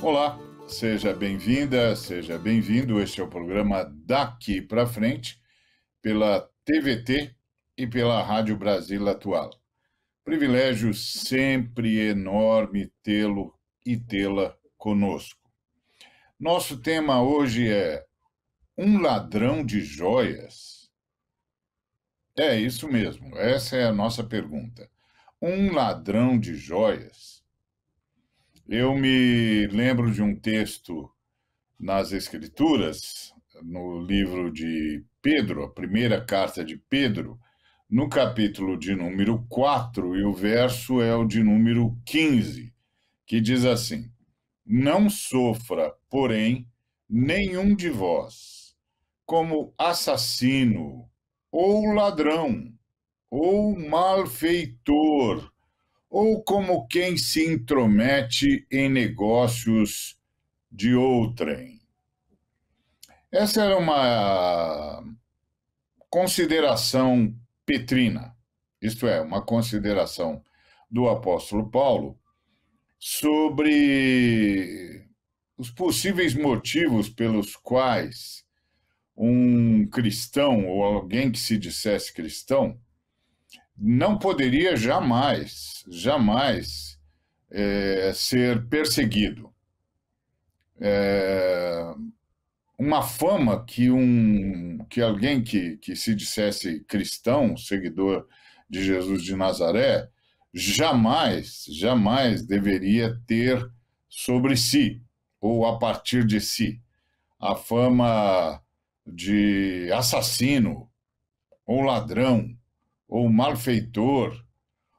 Olá, seja bem-vinda, seja bem-vindo. Este é o programa Daqui para Frente, pela TVT e pela Rádio Brasil Atual. Privilégio sempre enorme tê-lo e tê-la conosco. Nosso tema hoje é um ladrão de joias? É isso mesmo, essa é a nossa pergunta. Um ladrão de joias? Eu me lembro de um texto nas Escrituras, no livro de Pedro, a primeira carta de Pedro, no capítulo de número 4, e o verso é o de número 15, que diz assim: Não sofra, porém, nenhum de vós como assassino, ou ladrão, ou malfeitor, ou como quem se intromete em negócios de outrem. Essa era uma consideração petrina, isto é, uma consideração do apóstolo Paulo sobre os possíveis motivos pelos quais um cristão ou alguém que se dissesse cristão não poderia jamais ser perseguido. Uma fama que alguém que se dissesse cristão, seguidor de Jesus de Nazaré, jamais deveria ter sobre si, ou a partir de si, a fama de assassino, ou ladrão, ou malfeitor,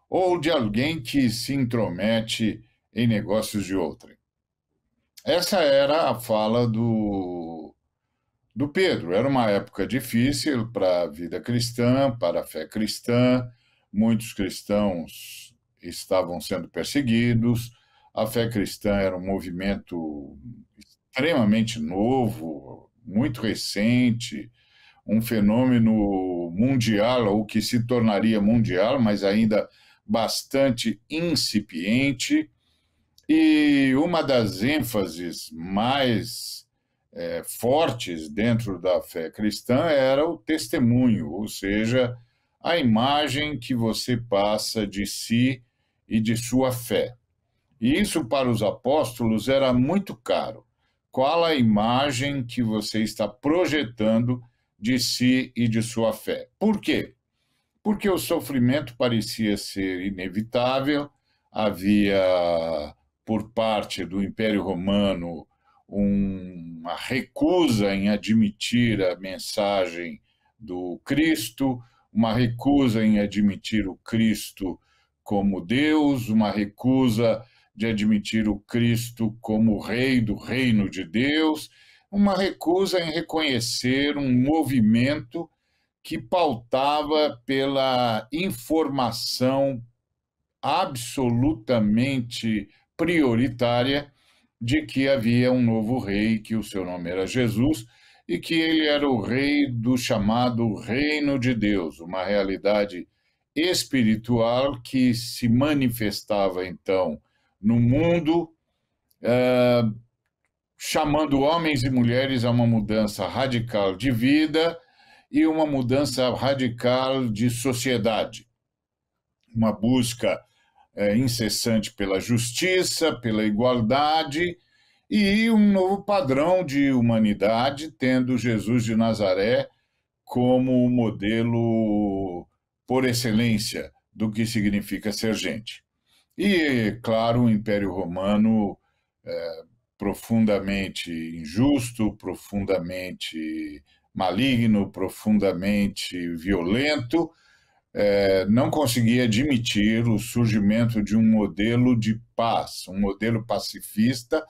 ou de alguém que se intromete em negócios de outrem. Essa era a fala do Pedro. Era uma época difícil para a vida cristã, para a fé cristã. Muitos cristãos estavam sendo perseguidos. A fé cristã era um movimento extremamente novo, muito recente, um fenômeno mundial, ou que se tornaria mundial, mas ainda bastante incipiente. E uma das ênfases mais fortes dentro da fé cristã era o testemunho, ou seja, a imagem que você passa de si e de sua fé. E isso para os apóstolos era muito caro. Qual a imagem que você está projetando de si e de sua fé? Por quê? Porque o sofrimento parecia ser inevitável, havia, por parte do Império Romano, uma recusa em admitir a mensagem do Cristo, uma recusa em admitir o Cristo como Deus, uma recusa de admitir o Cristo como Rei do reino de Deus, uma recusa em reconhecer um movimento que pautava pela informação absolutamente prioritária de que havia um novo rei, que o seu nome era Jesus, e que ele era o rei do chamado Reino de Deus, uma realidade espiritual que se manifestava, então, no mundo, chamando homens e mulheres a uma mudança radical de vida e uma mudança radical de sociedade. Uma busca incessante pela justiça, pela igualdade e um novo padrão de humanidade, tendo Jesus de Nazaré como o modelo por excelência do que significa ser gente. E, claro, o Império Romano profundamente injusto, profundamente maligno, profundamente violento, não conseguia admitir o surgimento de um modelo de paz, um modelo pacifista,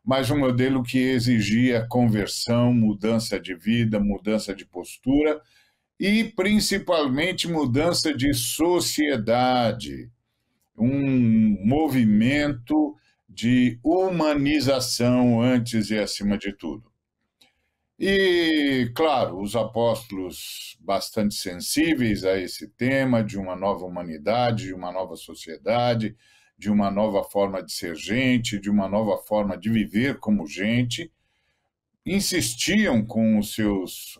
mas um modelo que exigia conversão, mudança de vida, mudança de postura e, principalmente, mudança de sociedade, um movimento de humanização antes e acima de tudo. E, claro, os apóstolos bastante sensíveis a esse tema de uma nova humanidade, de uma nova sociedade, de uma nova forma de ser gente, de uma nova forma de viver como gente, insistiam com os seus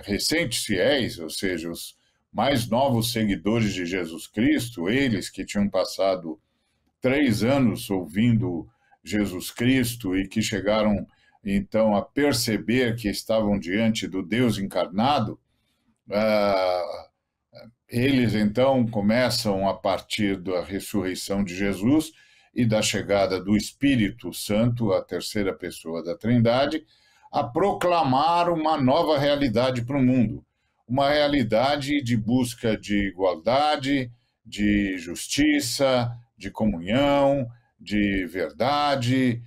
recentes fiéis, ou seja, os mais novos seguidores de Jesus Cristo, eles que tinham passado 3 anos ouvindo Jesus Cristo e que chegaram então a perceber que estavam diante do Deus encarnado. Eles então começam, a partir da ressurreição de Jesus e da chegada do Espírito Santo, a terceira pessoa da Trindade, a proclamar uma nova realidade para o mundo, uma realidade de busca de igualdade, de justiça, de comunhão, de verdade,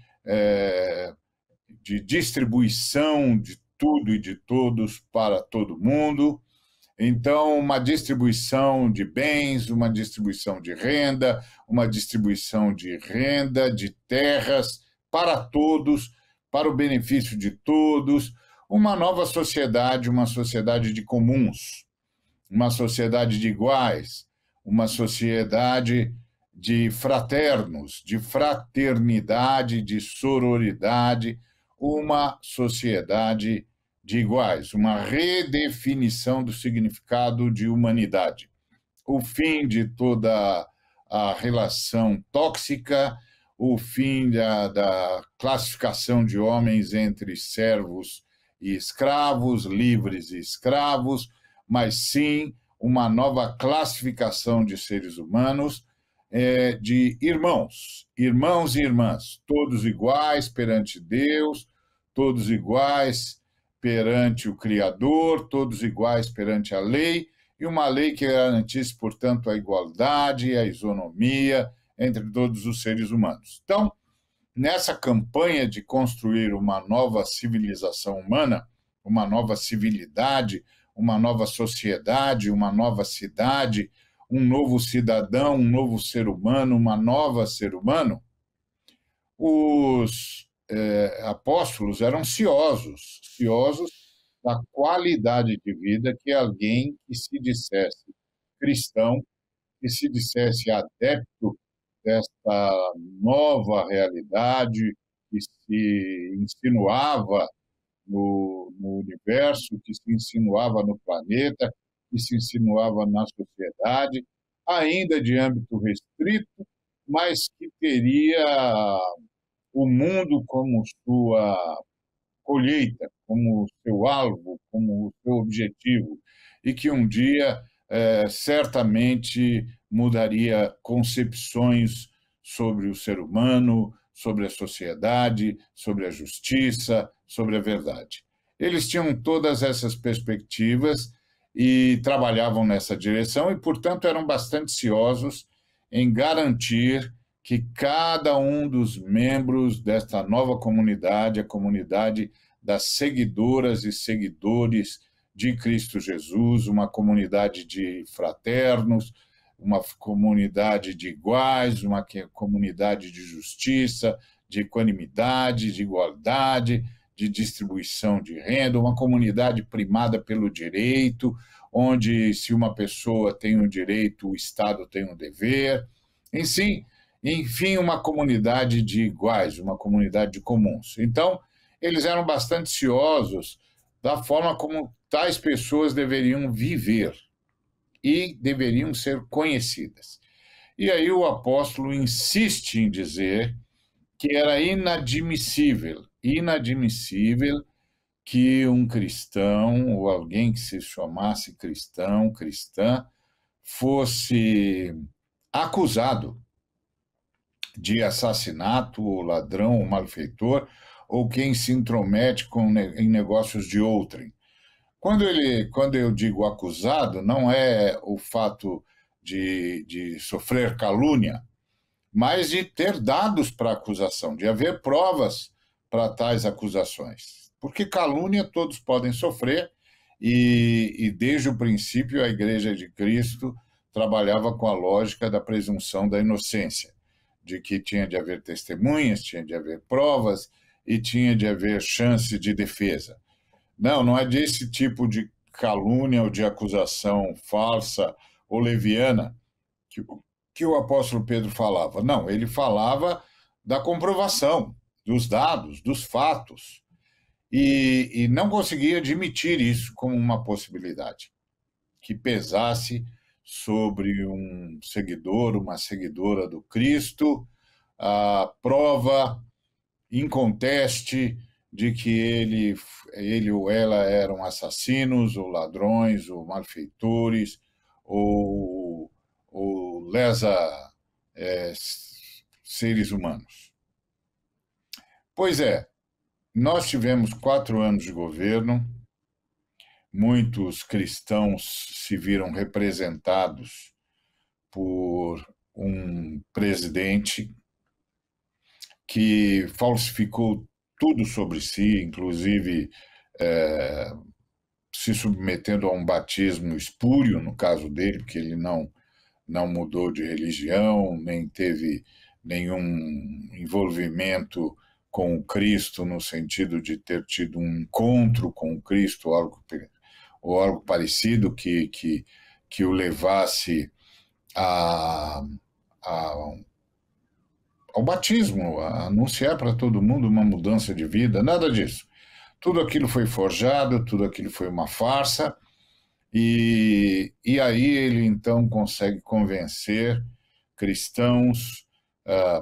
de distribuição de tudo e de todos para todo mundo. Então, uma distribuição de bens, uma distribuição de renda, de terras para todos, para o benefício de todos, uma nova sociedade, uma sociedade de comuns, uma sociedade de iguais, uma sociedade de fraternos, de fraternidade, de sororidade, uma sociedade de iguais, uma redefinição do significado de humanidade, o fim de toda a relação tóxica, o fim da classificação de homens entre servos e escravos, livres e escravos, mas sim uma nova classificação de seres humanos, de irmãos e irmãs, todos iguais perante Deus, todos iguais perante o Criador, todos iguais perante a lei, e uma lei que garantisse, portanto, a igualdade e a isonomia entre todos os seres humanos. Então, nessa campanha de construir uma nova civilização humana, uma nova civilidade, uma nova sociedade, uma nova cidade, um novo cidadão, um novo ser humano, uma nova ser humano, os apóstolos eram ciosos da qualidade de vida que alguém que se dissesse cristão, que se dissesse adepto desta nova realidade que se insinuava no universo, que se insinuava no planeta, que se insinuava na sociedade, ainda de âmbito restrito, mas que teria o mundo como sua colheita, como seu alvo, como seu objetivo, e que um dia certamente mudaria concepções sobre o ser humano, sobre a sociedade, sobre a justiça, sobre a verdade. Eles tinham todas essas perspectivas e trabalhavam nessa direção e, portanto, eram bastante ciosos em garantir que cada um dos membros desta nova comunidade, a comunidade das seguidoras e seguidores de Cristo Jesus, uma comunidade de fraternos, uma comunidade de iguais, uma comunidade de justiça, de equanimidade, de igualdade, de distribuição de renda, uma comunidade primada pelo direito, onde se uma pessoa tem um direito, o Estado tem um dever, enfim, uma comunidade de iguais, uma comunidade de comuns. Então, eles eram bastante ciosos da forma como tais pessoas deveriam viver e deveriam ser conhecidas. E aí o apóstolo insiste em dizer que era inadmissível que um cristão ou alguém que se chamasse cristão, cristã, fosse acusado de assassinato, ou ladrão, ou malfeitor, ou quem se intromete em negócios de outrem. Quando eu digo acusado, não é o fato de sofrer calúnia, mas de ter dados para acusação, de haver provas para tais acusações. Porque calúnia todos podem sofrer, e desde o princípio a Igreja de Cristo trabalhava com a lógica da presunção da inocência, de que tinha de haver testemunhas, tinha de haver provas e tinha de haver chance de defesa. Não é desse tipo de calúnia ou de acusação falsa ou leviana que que o apóstolo Pedro falava? Não, ele falava da comprovação, dos dados, dos fatos, e não conseguia admitir isso como uma possibilidade que pesasse sobre um seguidor, uma seguidora do Cristo, a prova inconteste de que ele ou ela eram assassinos, ou ladrões, ou malfeitores, ou lesa seres humanos. Pois é, nós tivemos 4 anos de governo, muitos cristãos se viram representados por um presidente que falsificou tudo sobre si, inclusive se submetendo a um batismo espúrio, no caso dele, porque ele não mudou de religião, nem teve nenhum envolvimento com o Cristo, no sentido de ter tido um encontro com o Cristo, ou algo parecido que o levasse ao batismo, a anunciar para todo mundo uma mudança de vida, nada disso. Tudo aquilo foi forjado, tudo aquilo foi uma farsa, e aí ele então consegue convencer cristãos,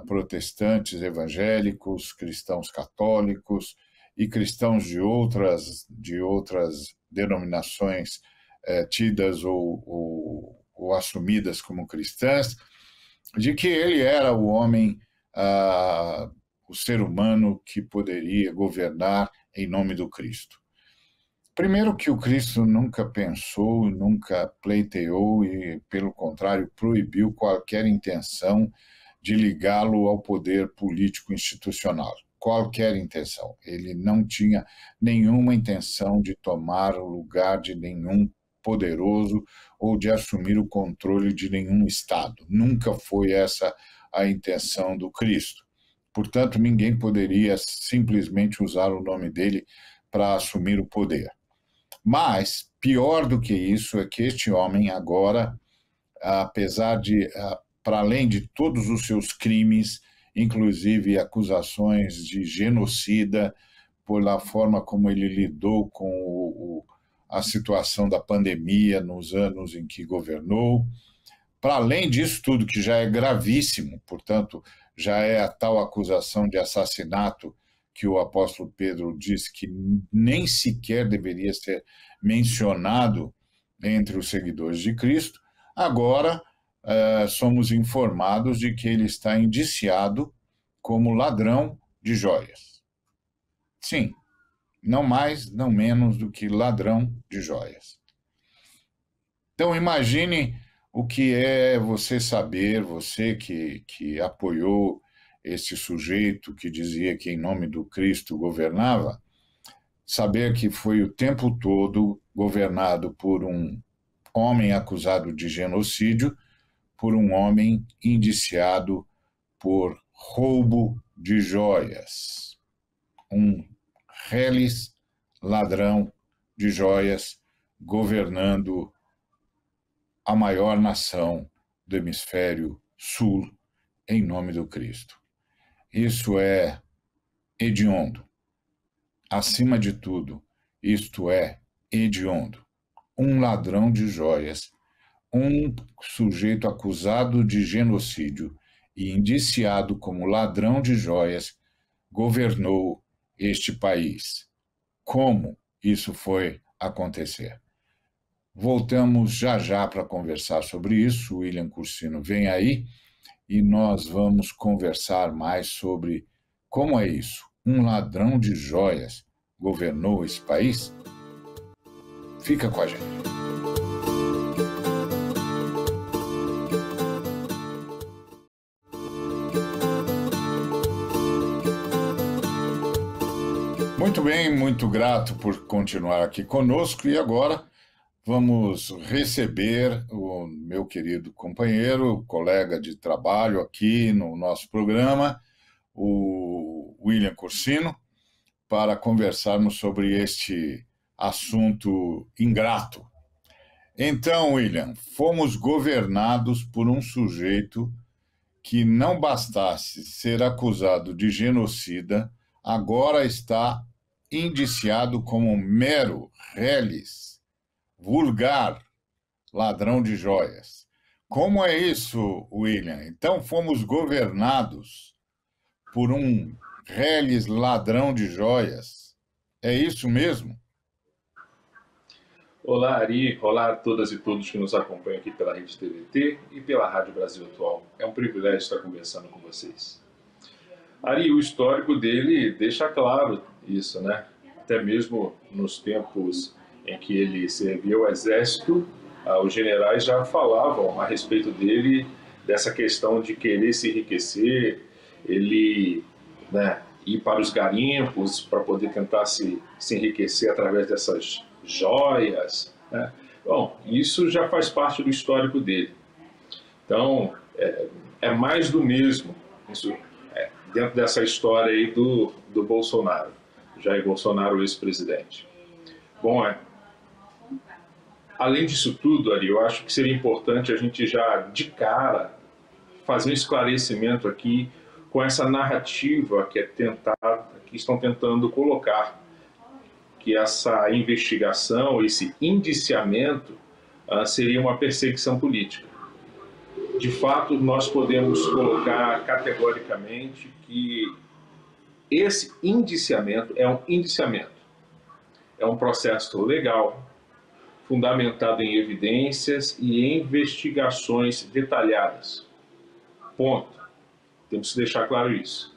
protestantes evangélicos, cristãos católicos e cristãos de outras denominações tidas ou assumidas como cristãs, de que ele era o homem, o ser humano que poderia governar em nome do Cristo. Primeiro que o Cristo nunca pensou, nunca pleiteou e, pelo contrário, proibiu qualquer intenção de ligá-lo ao poder político institucional. Qualquer intenção. Ele não tinha nenhuma intenção de tomar o lugar de nenhum poderoso ou de assumir o controle de nenhum Estado. Nunca foi essa a intenção do Cristo. Portanto, ninguém poderia simplesmente usar o nome dele para assumir o poder. Mas, pior do que isso, é que este homem agora, apesar de, para além de todos os seus crimes, inclusive acusações de genocida, pela forma como ele lidou com a situação da pandemia nos anos em que governou, para além disso tudo, que já é gravíssimo, portanto, já é a tal acusação de assassinato que o apóstolo Pedro diz que nem sequer deveria ser mencionado entre os seguidores de Cristo, agora somos informados de que ele está indiciado como ladrão de joias. Sim, não mais, não menos do que ladrão de joias. Então, imagine o que é você saber, você que apoiou esse sujeito que dizia que em nome do Cristo governava, saber que foi o tempo todo governado por um homem acusado de genocídio, por um homem indiciado por roubo de joias. Um reles ladrão de joias governando a maior nação do hemisfério sul em nome do Cristo. Isso é hediondo. Acima de tudo, isto é hediondo. Um ladrão de joias, um sujeito acusado de genocídio e indiciado como ladrão de joias, governou este país. Como isso foi acontecer? Voltamos já já para conversar sobre isso. O William Cursino vem aí e nós vamos conversar mais sobre como é isso. Um ladrão de joias governou esse país? Fica com a gente. Muito bem, muito grato por continuar aqui conosco e agora vamos receber o meu querido companheiro, colega de trabalho aqui no nosso programa, o William Cursino, para conversarmos sobre este assunto ingrato. Então, William, fomos governados por um sujeito que não bastasse ser acusado de genocida, agora está indiciado como um mero reles, vulgar ladrão de joias. Como é isso, William? Então fomos governados por um reles ladrão de joias. É isso mesmo? Olá, Ari. Olá a todas e todos que nos acompanham aqui pela Rede TVT e pela Rádio Brasil Atual. É um privilégio estar conversando com vocês. Ari, o histórico dele deixa claro isso, né? Até mesmo nos tempos em que ele servia ao exército, os generais já falavam a respeito dele, dessa questão de querer se enriquecer, ele, né, ir para os garimpos para poder tentar se enriquecer através dessas joias, né? Bom, isso já faz parte do histórico dele. Então, é mais do mesmo, isso, dentro dessa história aí do Bolsonaro, Jair Bolsonaro, ex-presidente. Bom, além disso tudo, Ari, eu acho que seria importante a gente já, de cara, fazer um esclarecimento aqui com essa narrativa que estão tentando colocar, que essa investigação, esse indiciamento, seria uma perseguição política. De fato, nós podemos colocar categoricamente que esse indiciamento é um indiciamento. É um processo legal, fundamentado em evidências e em investigações detalhadas. Ponto. Temos que deixar claro isso.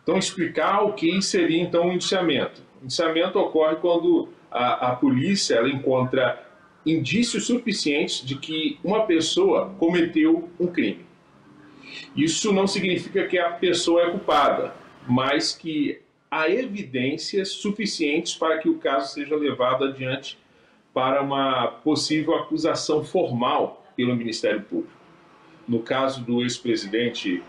Então, explicar o que seria, então, um indiciamento. O indiciamento ocorre quando a polícia ela encontra indícios suficientes de que uma pessoa cometeu um crime. Isso não significa que a pessoa é culpada, mas que há evidências suficientes para que o caso seja levado adiante para uma possível acusação formal pelo Ministério Público. No caso do ex-presidente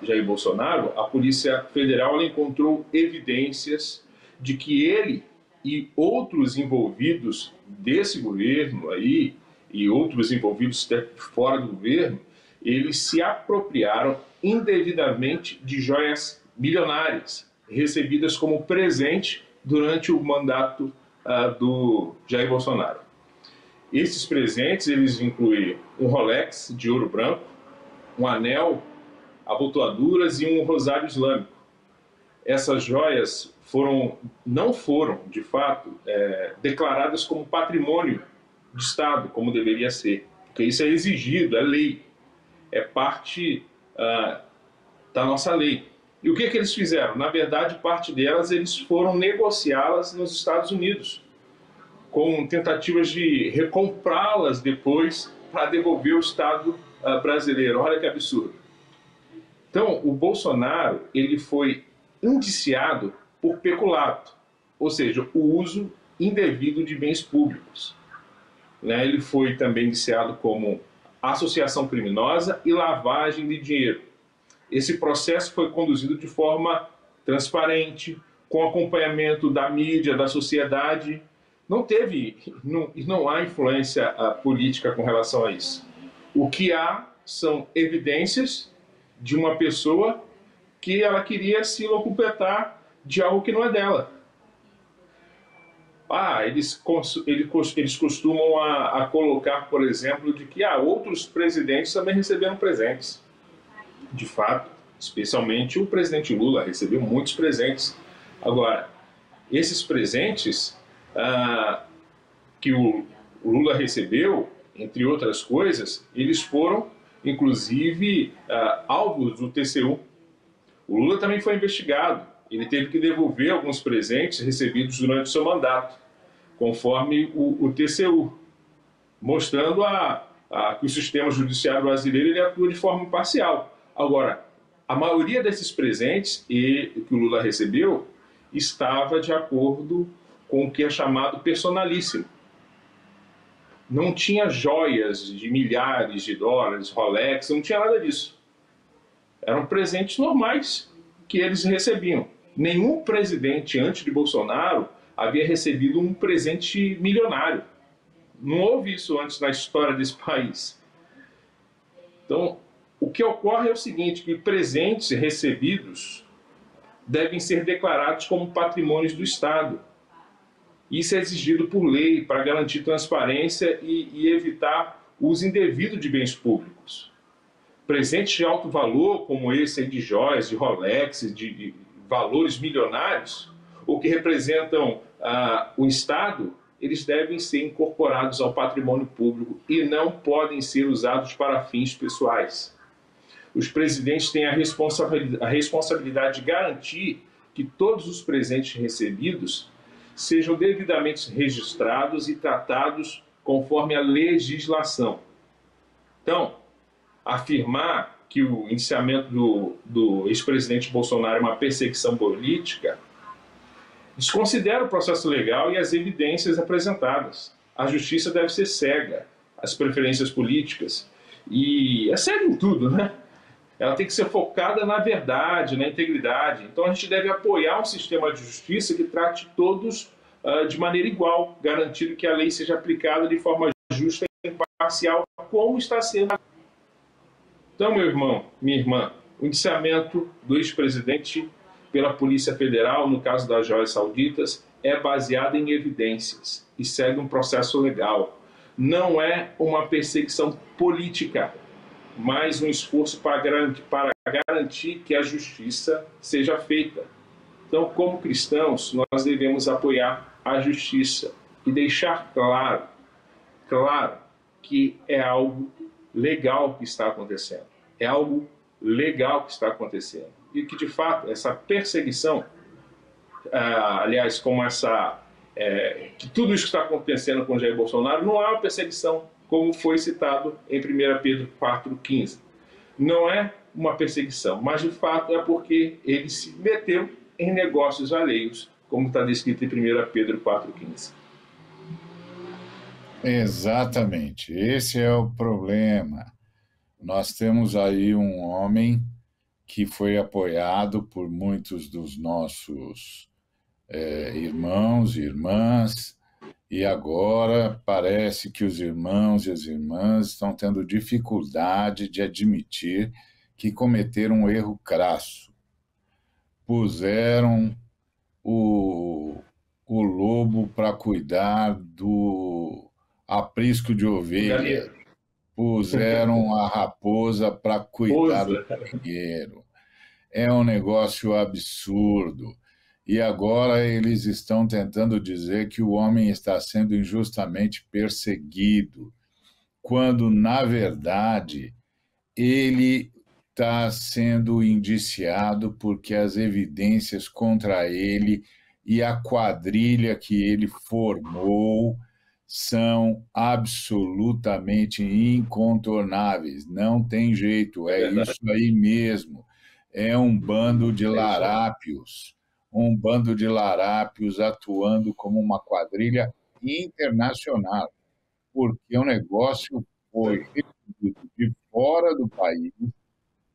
Jair Bolsonaro, a Polícia Federal ela encontrou evidências de que ele e outros envolvidos desse governo aí, e outros envolvidos fora do governo, eles se apropriaram indevidamente de joias milionárias, recebidas como presente durante o mandato do Jair Bolsonaro. Esses presentes, eles incluem um Rolex de ouro branco, um anel, abotoaduras e um rosário islâmico. Essas joias não foram, de fato, declaradas como patrimônio de Estado, como deveria ser, porque isso é exigido, é lei, é parte da nossa lei. E o que eles fizeram? Na verdade, parte delas eles foram negociá-las nos Estados Unidos, com tentativas de recomprá-las depois para devolver ao Estado brasileiro. Olha que absurdo. Então, o Bolsonaro ele foi indiciado por peculato, ou seja, o uso indevido de bens públicos. Ele foi também indiciado como associação criminosa e lavagem de dinheiro. Esse processo foi conduzido de forma transparente, com acompanhamento da mídia, da sociedade. Não há influência política com relação a isso. O que há são evidências de uma pessoa que ela queria se locupletar de algo que não é dela. Eles costumam a colocar, por exemplo, de que outros presidentes também receberam presentes. De fato, especialmente o presidente Lula recebeu muitos presentes. Agora, esses presentes que o Lula recebeu, entre outras coisas, eles foram, inclusive, alvos do TCU. O Lula também foi investigado. Ele teve que devolver alguns presentes recebidos durante o seu mandato, conforme o TCU, mostrando que o sistema judiciário brasileiro ele atua de forma imparcial. Agora, a maioria desses presentes que o Lula recebeu estava de acordo com o que é chamado personalíssimo. Não tinha joias de milhares de dólares, Rolex, não tinha nada disso. Eram presentes normais que eles recebiam. Nenhum presidente antes de Bolsonaro havia recebido um presente milionário. Não houve isso antes na história desse país. Então, o que ocorre é o seguinte, que presentes recebidos devem ser declarados como patrimônios do Estado. Isso é exigido por lei para garantir transparência e evitar o uso indevido de bens públicos. Presentes de alto valor, como esse aí de joias, de Rolex, de valores milionários, ou que representam o Estado, eles devem ser incorporados ao patrimônio público e não podem ser usados para fins pessoais. Os presidentes têm a responsabilidade de garantir que todos os presentes recebidos sejam devidamente registrados e tratados conforme a legislação. Então, afirmar que o indiciamento do ex-presidente Bolsonaro é uma perseguição política desconsidera o processo legal e as evidências apresentadas. A justiça deve ser cega às preferências políticas e é cega em tudo, né? Ela tem que ser focada na verdade, na integridade. Então a gente deve apoiar um sistema de justiça que trate todos de maneira igual, garantindo que a lei seja aplicada de forma justa e imparcial, como está sendo. Então, meu irmão, minha irmã, o indiciamento do ex-presidente pela Polícia Federal, no caso das joias sauditas, é baseado em evidências e segue um processo legal. Não é uma perseguição política, mas um esforço para garantir que a justiça seja feita. Então, como cristãos, nós devemos apoiar a justiça e deixar claro que é algo legal que está acontecendo. É algo legal que está acontecendo. E que, de fato, essa perseguição, aliás, como que tudo isso que está acontecendo com Jair Bolsonaro não é uma perseguição, como foi citado em 1 Pedro 4,15. Não é uma perseguição, mas, de fato, é porque ele se meteu em negócios alheios, como está descrito em 1 Pedro 4,15. Exatamente, esse é o problema. Nós temos aí um homem que foi apoiado por muitos dos nossos irmãos e irmãs, e agora parece que os irmãos e as irmãs estão tendo dificuldade de admitir que cometeram um erro crasso. Puseram o lobo para cuidar do aprisco de ovelha, puseram a raposa para cuidar do dinheiro. É um negócio absurdo. E agora eles estão tentando dizer que o homem está sendo injustamente perseguido, quando, na verdade, ele está sendo indiciado porque as evidências contra ele e a quadrilha que ele formou são absolutamente incontornáveis. Não tem jeito, é isso aí mesmo. É um bando de larápios. Um bando de larápios atuando como uma quadrilha internacional, porque o negócio foi recebido de fora do país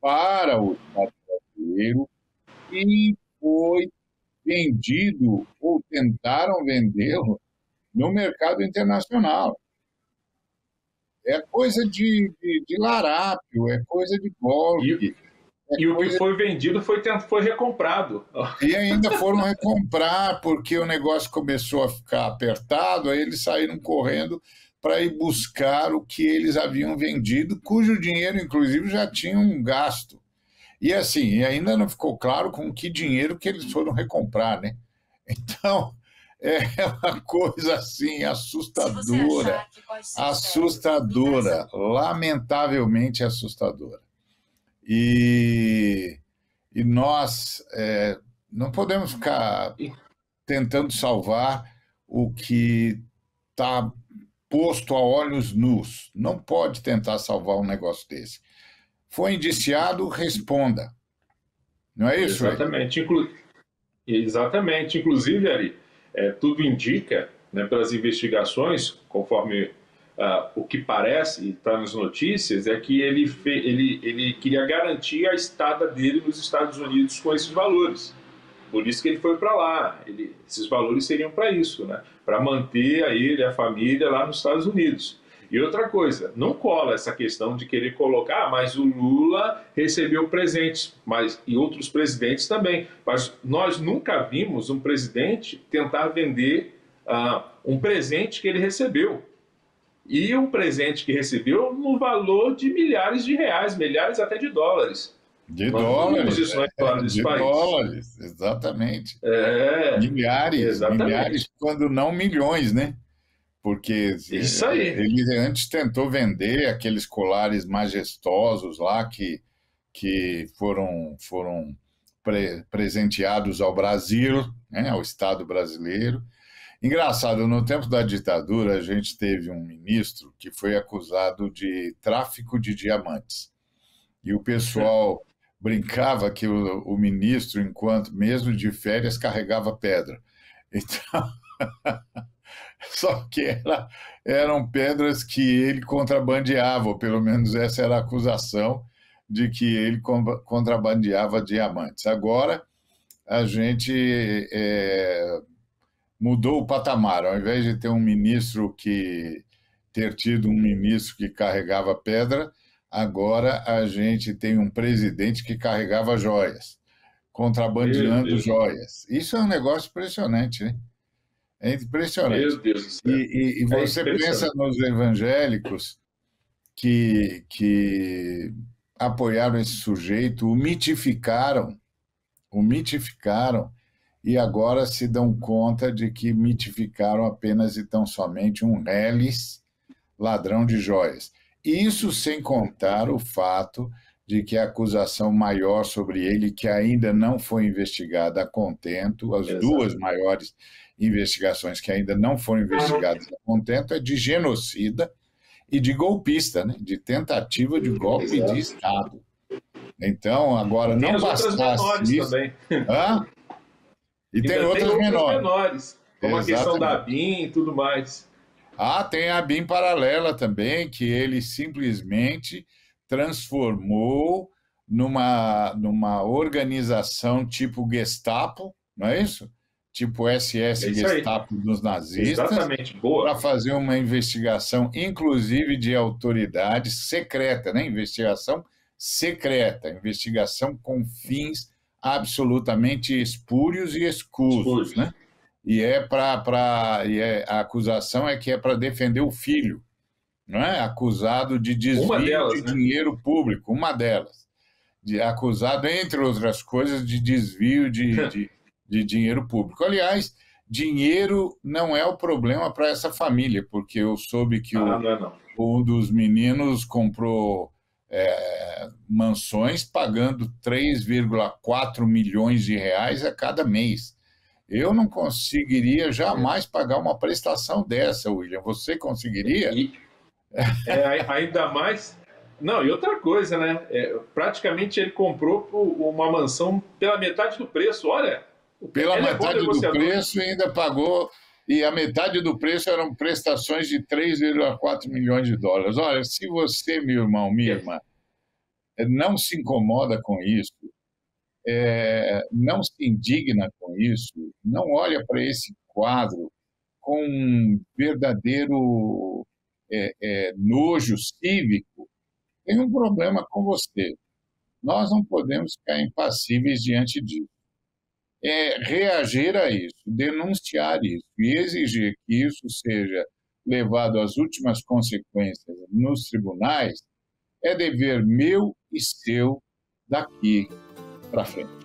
para o Estado brasileiro e foi vendido, ou tentaram vendê-lo, no mercado internacional. É coisa de larápio, é coisa de golpe. E o que foi vendido foi recomprado. E ainda foram recomprar, porque o negócio começou a ficar apertado, aí eles saíram correndo para ir buscar o que eles haviam vendido, cujo dinheiro, inclusive, já tinham gasto. E assim, ainda não ficou claro com que dinheiro que eles foram recomprar, né? Então, é uma coisa assim assustadora, assustadora, lamentavelmente assustadora. E nós não podemos ficar tentando salvar o que está posto a olhos nus. Não pode tentar salvar um negócio desse. Foi indiciado, responda. Não é isso? Exatamente. Exatamente. Inclusive, Ari, tudo indica, né, pelas investigações, conforme o que parece, e está nas notícias, é que ele queria garantir a estada dele nos Estados Unidos com esses valores. por isso que ele foi para lá. Esses valores seriam para isso, né? Para manter a ele, a família lá nos Estados Unidos. E outra coisa, não cola essa questão de querer colocar, mas o Lula recebeu presentes, e outros presidentes também. Mas nós nunca vimos um presidente tentar vender um presente que ele recebeu. E um presente que recebeu no valor de milhares de reais, milhares até de dólares. De Nós não dólares, vimos isso na história desse de país. dólares, exatamente. Exatamente. Milhares, quando não milhões, né? Porque Isso aí. ele antes tentou vender aqueles colares majestosos lá que foram presenteados ao Brasil, né, ao Estado brasileiro. Engraçado, no tempo da ditadura, a gente teve um ministro que foi acusado de tráfico de diamantes. E o pessoal brincava que o ministro, enquanto mesmo de férias, carregava pedra. Então, só que eram pedras que ele contrabandeava, ou pelo menos essa era a acusação de que ele contrabandeava diamantes. Agora, a gente mudou o patamar. Ao invés de ter tido um ministro que carregava pedra, agora a gente tem um presidente que carregava joias, contrabandeando joias. Isso é um negócio impressionante, né? É impressionante. Meu Deus do céu. E você pensa nos evangélicos que apoiaram esse sujeito, o mitificaram, e agora se dão conta de que mitificaram apenas e tão somente um reles ladrão de joias. Isso sem contar o fato de que a acusação maior sobre ele, que ainda não foi investigada a contento, as duas maiores investigações que ainda não foram investigadas a contento, é de genocida e de golpista, né? De tentativa de golpe de Estado. Então, agora, não bastasse isso... Também. E tem outras menores. Como a questão da ABIN e tudo mais. Tem a ABIN paralela também, que ele simplesmente transformou numa organização tipo Gestapo, não é isso? Tipo SS Gestapo dos nazistas. Exatamente, boa. Para fazer uma investigação, inclusive de autoridades secreta, né? Investigação secreta, investigação com fins absolutamente espúrios e escusos, né? E a acusação é que é para defender o filho, não é? Acusado de desvio de dinheiro público, uma delas. Acusado, entre outras coisas, de desvio de dinheiro público. Aliás, dinheiro não é o problema para essa família, porque eu soube que um dos meninos comprou mansões pagando 3,4 milhões de reais a cada mês. Eu não conseguiria jamais pagar uma prestação dessa, William. Você conseguiria? Ainda mais... Não, e outra coisa, né? Praticamente ele comprou uma mansão pela metade do preço. Olha, pela metade do preço e ainda pagou... E a metade do preço eram prestações de 3,4 milhões de dólares. Olha, se você, meu irmão, minha irmã, não se incomoda com isso, não se indigna com isso, não olha para esse quadro com um verdadeiro nojo cívico, tem um problema com você. Nós não podemos ficar impassíveis diante disso. Reagir a isso, denunciar isso e exigir que isso seja levado às últimas consequências nos tribunais é dever meu e seu daqui para frente.